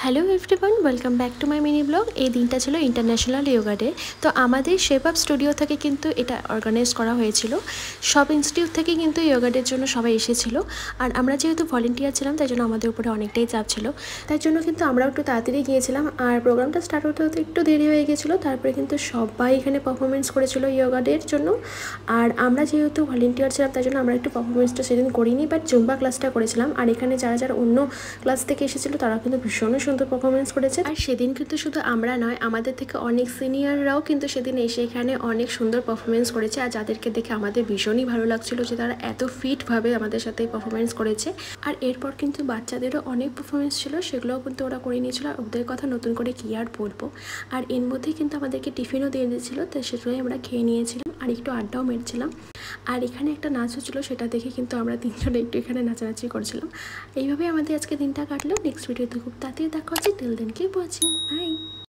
Hello everyone, welcome back to my mini blog. এই দিনটা ছিল ইন্টারন্যাশনাল যোগা ডে। তো আমাদের শেপ আপ স্টুডিও থেকে কিন্তু এটা অর্গানাইজ করা হয়েছিল। সব ইনস্টিটিউট থেকে কিন্তু যোগা ডের জন্য সবাই এসেছিল। আর আমরা যেহেতু ভলেন্টিয়ার ছিলাম, তাই জন্য আমাদের উপরে অনেকটাই চাপ ছিল। তাই জন্য কিন্তু আমরাও একটু তাড়াতাড়ি গিয়েছিলাম। আর প্রোগ্রামটা স্টার্ট হতে হতে একটু দেরি হয়ে গেছিলো। তারপরে কিন্তু সবাই এখানে পারফরমেন্স করেছিল যোগা ডের জন্য। আর আমরা যেহেতু ভলেন্টিয়ার ছিলাম, তাই জন্য আমরা একটু পারফরমেন্সটা সেদিন করিনি, বাট জুম্বা ক্লাসটা করেছিলাম। আর এখানে যারা যারা অন্য ক্লাস থেকে এসেছিলো তারা কিন্তু ভীষণ সুন্দর পারফরমেন্স করেছে। আর সেদিন কিন্তু শুধু আমরা নয়, আমাদের থেকে অনেক সিনিয়ররাও কিন্তু সেদিন এসে এখানে অনেক সুন্দর পারফরমেন্স করেছে। আর যাদেরকে দেখে আমাদের ভীষণই ভালো লাগছিল যে তারা এত ফিটভাবে আমাদের সাথে পারফরমেন্স করেছে। আর এরপর কিন্তু বাচ্চাদেরও অনেক পারফরমেন্স ছিল, সেগুলোও কিন্তু ওরা করে নিয়েছিল। আর ওদের কথা নতুন করে কী আর বলবো। আর এর মধ্যেই কিন্তু আমাদেরকে টিফিনও দিয়ে দিয়েছিলো, তো সেটাই আমরা খেয়ে নিয়েছিলাম আর একটু আড্ডাও মেরেছিলাম। আর এখানে একটা নাচ হচ্ছিল, সেটা দেখে কিন্তু আমরা তিনজনে একটু এখানে নাচানাচি করছিলাম। এইভাবে আমাদের আজকে দিনটা কাটলো। নেক্সট ভিডিওতে খুব তাড়াতাড়ি দেখা হচ্ছে। Till then keep watching, by.